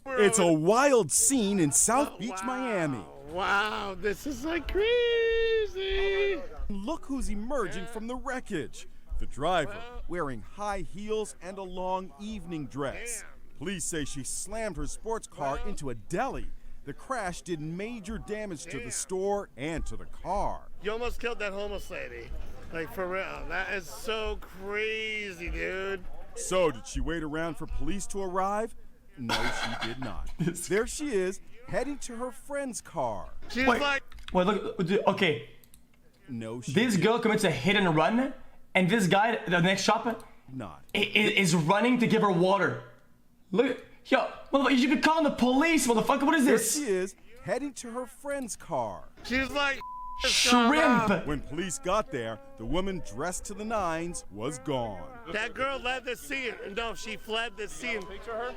It's a wild scene in South Beach, Miami. Wow, this is like crazy. Look who's emerging from the wreckage. The driver, wearing high heels and a long evening dress. Police say she slammed her sports car into a deli. The crash did major damage to the store and to the car. You almost killed that homeless lady. Like, for real. That is so crazy, dude. So, did she wait around for police to arrive? No, she did not. There she is, heading to her friend's car. She's Wait, like... wait, look, okay. No, she This girl commits a hit and run, and this guy, the next shop, not. is running to give her water. Look, yo, motherfucker, you could call the police, motherfucker. What is There this? she is, heading to her friend's car. She's like... Shrimp. When police got there, the woman dressed to the nines was gone. That girl led the scene. No, she fled the scene. Picture her?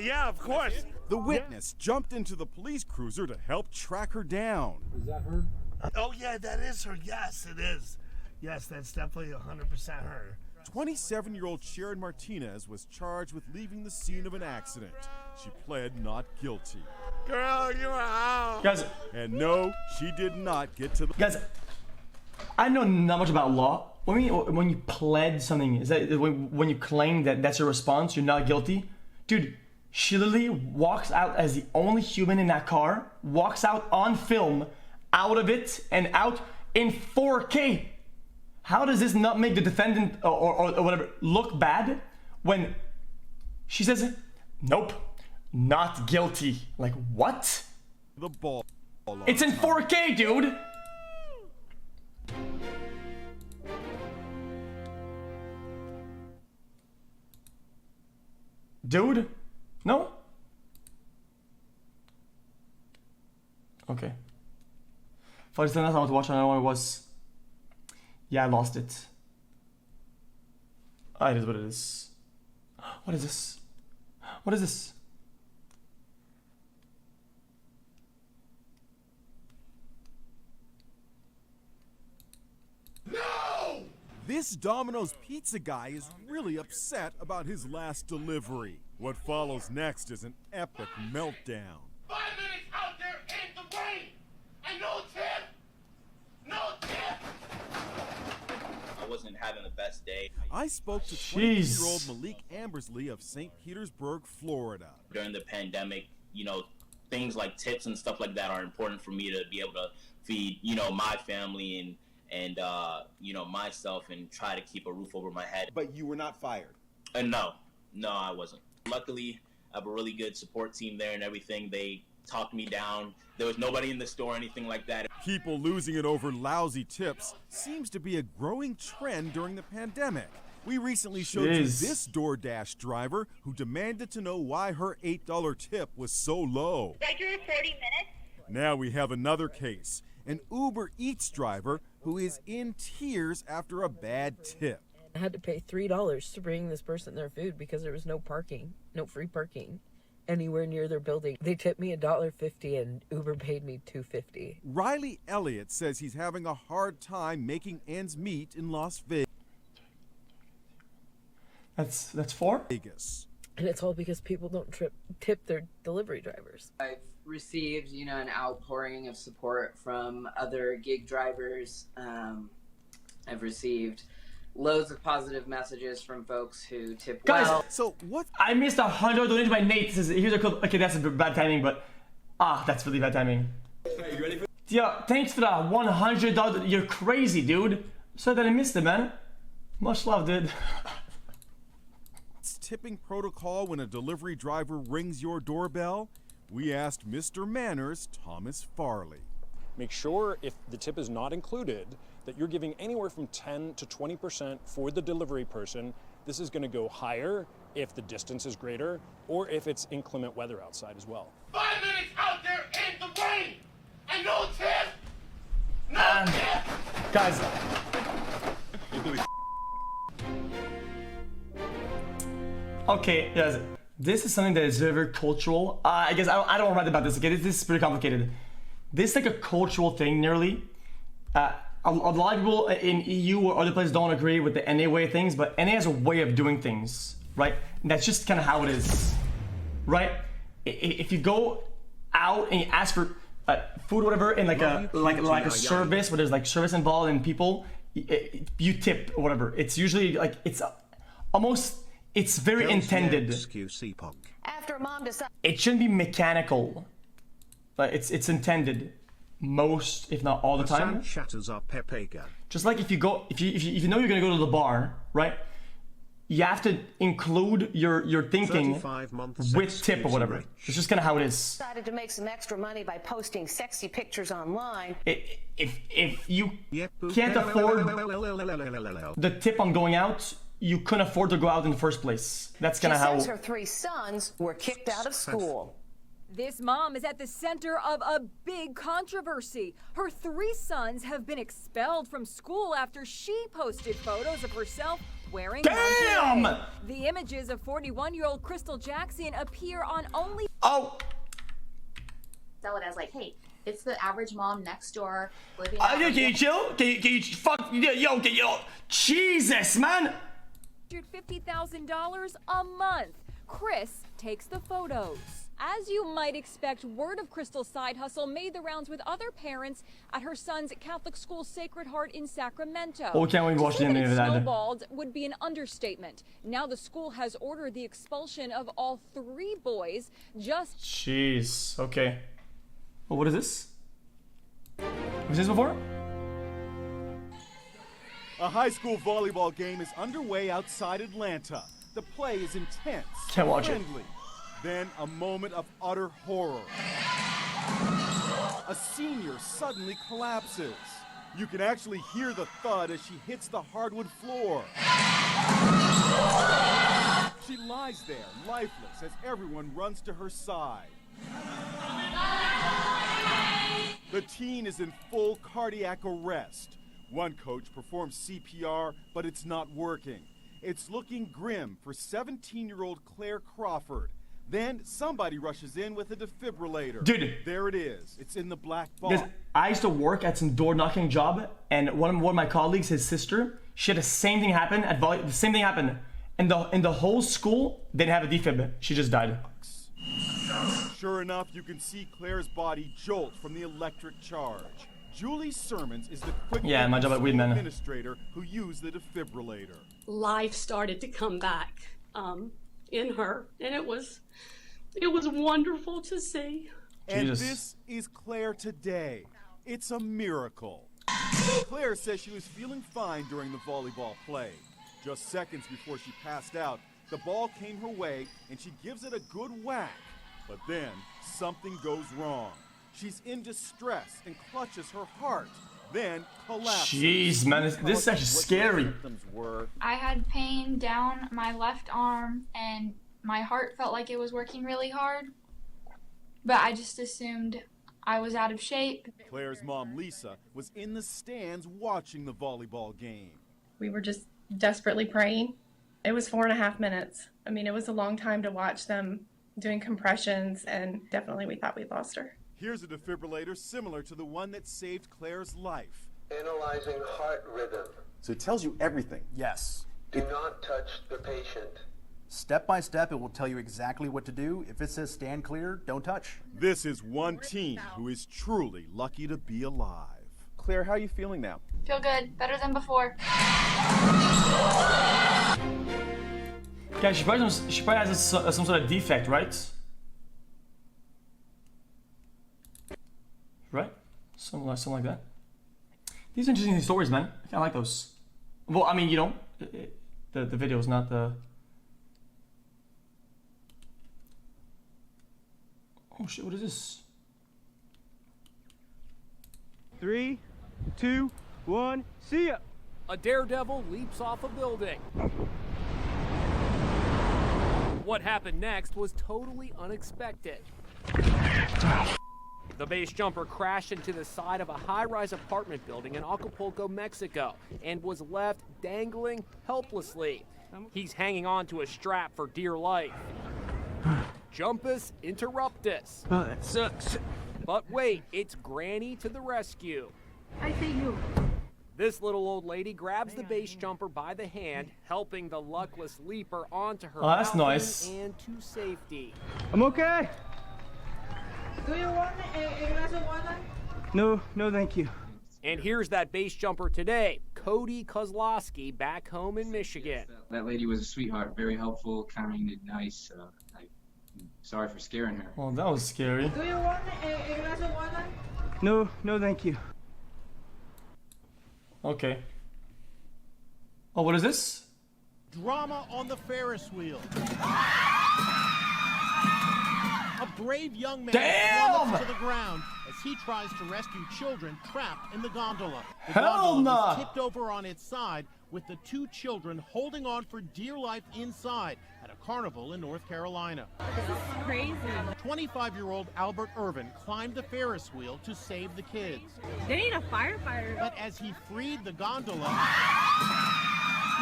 Yeah, of course. The witness jumped into the police cruiser to help track her down. Is that her? Oh, yeah, that is her. Yes, it is. Yes, that's definitely 100% her. 27-year-old Sharon Martinez was charged with leaving the scene of an accident. She pled not guilty. Girl, you are out. Guys, And no, she did not get to the... guys, I know not much about law. When you pled something, is that when you claim that that's your response, you're not guilty? Dude, she literally walks out as the only human in that car, walks out on film, out of it, and out in 4K. How does this not make the defendant or whatever look bad when she says, nope, not guilty? Like, what? The ball. It's in 4K, dude! Dude? No? Okay. Fuck, it's the last time I was watching, I don't know what it was. Yeah, I lost it. Ah, it is what it is. What is this? What is this? No! This Domino's pizza guy is really upset about his last delivery. What follows next is an epic meltdown. 5 minutes out there in the rain and no tip. No tip. I wasn't having the best day. I spoke to Jeez. 22-year-old Malik Ambersley of St. Petersburg, Florida. During the pandemic, you know, things like tips and stuff like that are important for me to be able to feed, you know, my family and you know, myself and try to keep a roof over my head. But you were not fired? No, I wasn't. Luckily, I have a really good support team there and everything. They talked me down. There was nobody in the store or anything like that. People losing it over lousy tips seems to be a growing trend during the pandemic. We recently showed you Jeez. this DoorDash driver who demanded to know why her $8 tip was so low. I drew 40 minutes. Now we have another case, an Uber Eats driver who is in tears after a bad tip. I had to pay $3 to bring this person their food because there was no free parking anywhere near their building. They tipped me $1.50 and Uber paid me $2.50. Riley Elliott says he's having a hard time making ends meet in Las That's 4? Vegas. And it's all because people don't tip their delivery drivers. I've received, you know, an outpouring of support from other gig drivers. I've received loads of positive messages from folks who tip Guys, well. So what? I missed a $100 donation by Nate. Says, here's a code. Okay, that's a bad timing, but that's really bad timing. Hey, you ready for Yeah, thanks for that $100. You're crazy, dude. Sorry that I missed it, man. Much love, dude. It's tipping protocol when a delivery driver rings your doorbell? We asked Mr. Manners, Thomas Farley. Make sure if the tip is not included that you're giving anywhere from 10 to 20% for the delivery person. This is going to go higher if the distance is greater or if it's inclement weather outside as well. 5 minutes out there in the rain and no tip. No tip. Guys. Okay, guys. This is something that is very, very cultural. I guess I don't write about this. Okay, this is pretty complicated. This is like a cultural thing, nearly. A lot of people in EU or other places don't agree with the NA way of things, but NA has a way of doing things, right? And that's just kind of how it is, right? if you go out and you ask for food or whatever in like a service where there's like service involved and people, you tip or whatever. It's usually like it's almost it's very intended. After mom decides, it shouldn't be mechanical. Like it's intended most, if not all the time. Just like if you know you're gonna go to the bar, right? You have to include your thinking with tip or whatever. It's just kind of how it is. decided to make some extra money by posting sexy pictures online. If you can't afford the tip on going out, you couldn't afford to go out in the first place. That's kind of how. She says her 3 sons were kicked out of school. This mom is at the center of a big controversy. Her 3 sons have been expelled from school after she posted photos of herself wearing lingerie. The images of 41-year-old Crystal Jackson appear on only. Oh. Sell it as like, hey, it's the average mom next door living. Can you chill? Can you fuck? Yo, Jesus, man. $150,000 a month. Chris takes the photos. As you might expect, word of Crystal's side hustle made the rounds with other parents at her son's Catholic school Sacred Heart in Sacramento. Oh, can't we watch the end of that? Snowballed would be an understatement. Now the school has ordered the expulsion of all 3 boys. Jeez. Okay. Well, what is this? Was this before? A high school volleyball game is underway outside Atlanta. The play is intense, Can't watch it. friendly. Then a moment of utter horror. A senior suddenly collapses. You can actually hear the thud as she hits the hardwood floor. She lies there, lifeless, as everyone runs to her side. The teen is in full cardiac arrest. One coach performs CPR, but it's not working. It's looking grim for 17-year-old Claire Crawford. Then somebody rushes in with a defibrillator. Dude. There it is. It's in the black ball. Because I used to work at some door knocking job, and one of my colleagues, his sister, she had the same thing happen at volley. The same thing happened, and in the whole school they didn't have a defib. She just died. Sure enough, you can see Claire's body jolt from the electric charge. Julie Sermons is the quick my job at Weedman administrator who used the defibrillator. Life started to come back in her, and it was wonderful to see. And this is Claire today. It's a miracle. Claire says she was feeling fine during the volleyball play. Just seconds before she passed out, the ball came her way and she gives it a good whack. But then something goes wrong. She's in distress and clutches her heart, then collapses. Jeez, man, this is actually scary. I had pain down my left arm and my heart felt like it was working really hard, but I just assumed I was out of shape. Claire's mom, Lisa, was in the stands watching the volleyball game. We were just desperately praying. It was 4.5 minutes. I mean, it was a long time to watch them doing compressions, and definitely we thought we'd lost her. Here's a defibrillator similar to the one that saved Claire's life. Analyzing heart rhythm. So it tells you everything. Yes. Do not touch the patient. Step by step, it will tell you exactly what to do. If it says stand clear, don't touch. This is one teen who is truly lucky to be alive. Claire, how are you feeling now? Feel good, better than before. Yeah, she probably has some sort of defect, right? Right? Something like that. These are interesting stories, man. I like those. Well, I mean, you know, the video is not the. Oh shit! What is this? 3, 2, 1, see ya! A daredevil leaps off a building. What happened next was totally unexpected. The base jumper crashed into the side of a high-rise apartment building in Acapulco, Mexico, and was left dangling helplessly. He's hanging on to a strap for dear life. Jumpus interruptus. Oh, that sucks. But wait, it's Granny to the rescue. I see you. This little old lady grabs the base jumper by the hand, helping the luckless leaper onto her Oh, that's nice. and to safety. I'm okay. Do you want a glass of water? No, no, thank you. And here's that base jumper today, Cody Kozlowski, back home in Michigan. That lady was a sweetheart, very helpful, kind, and nice. Sorry for scaring her. Well, that was scary. Do you want a glass of water? No, no, thank you. Okay. Oh, what is this? Drama on the Ferris wheel. A brave young man plummets to the ground as he tries to rescue children trapped in the gondola. The gondola was tipped over on its side with the 2 children holding on for dear life inside at a carnival in North Carolina. This is crazy. 25-year-old Albert Irvin climbed the Ferris wheel to save the kids. They need a firefighter. But as he freed the gondola,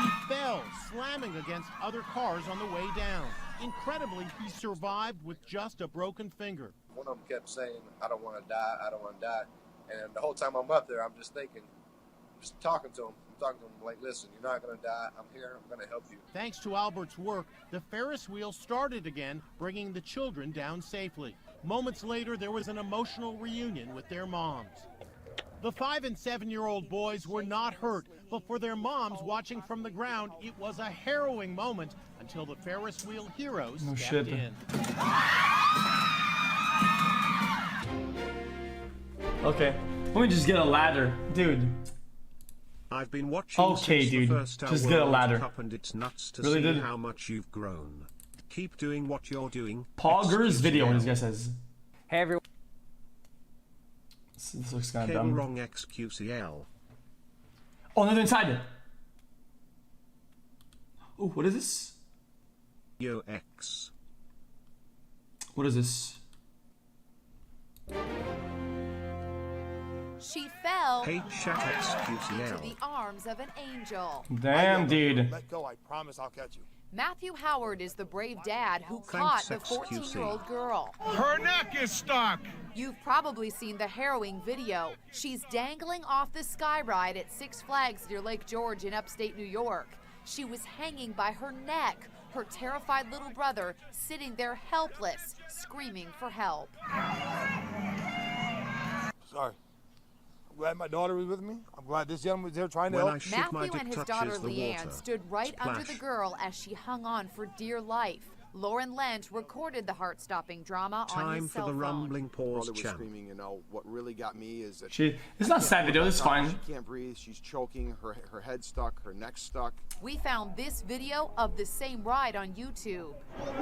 he fell, slamming against other cars on the way down. Incredibly, he survived with just a broken finger. One of them kept saying, I don't want to die, I don't want to die. And the whole time I'm up there, I'm just thinking, just talking to him. I'm talking to him like, listen, you're not going to die. I'm here. I'm going to help you. Thanks to Albert's work, the Ferris wheel started again, bringing the children down safely. Moments later, there was an emotional reunion with their moms. The 5- and 7-year-old boys were not hurt, but for their moms watching from the ground, it was a harrowing moment until the Ferris wheel heroes stepped in. Okay, let me just get a ladder, dude. I've been watching since the first just get a ladder. Cup, and it's nuts to Really see did. how much you've grown. Keep doing what you're doing. Poggers video, this guy says. Hey everyone. This looks kind of Came dumb. wrong xQcOW. Oh, no, they're inside. Oh, what is this? Yo X. What is this? She fell Hey, chat into xQcOW. the arms of an angel. Damn, dude. Let go, I promise I'll catch you. Matthew Howard is the brave dad who Thanks, caught the xQc. 14-year-old girl. Her neck is stuck. You've probably seen the harrowing video. She's dangling off the sky ride at Six Flags near Lake George in upstate New York. She was hanging by her neck, her terrified little brother sitting there helpless, screaming for help. Sorry. I'm glad my daughter was with me. I'm glad this gentleman was there trying to When help. I shoot my Matthew dick and his touches daughter the Leanne water. stood right under Splash. the girl as she hung on for dear life. Lauren Lynch recorded the heart-stopping drama on Time his for cell the phone. rumbling pause Brother was champ. screaming, you know, what really got me is that It's not sad video, it's fine. She can't breathe, she's choking, her head's stuck, her neck's stuck. We found this video of the same ride on YouTube.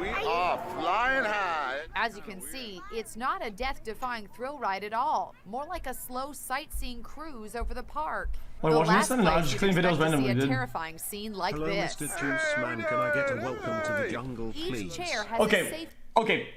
We are flying high. As you can see, it's not a death-defying thrill ride at all. More like a slow sightseeing cruise over the park. Wait, The watch last this? No, place just you'd clean videos expect to see randomly, a dude. terrifying scene like Hello, this. Mr. Juice Man. Can I get a welcome to the jungle, Each please? chair has a Okay, safe... okay.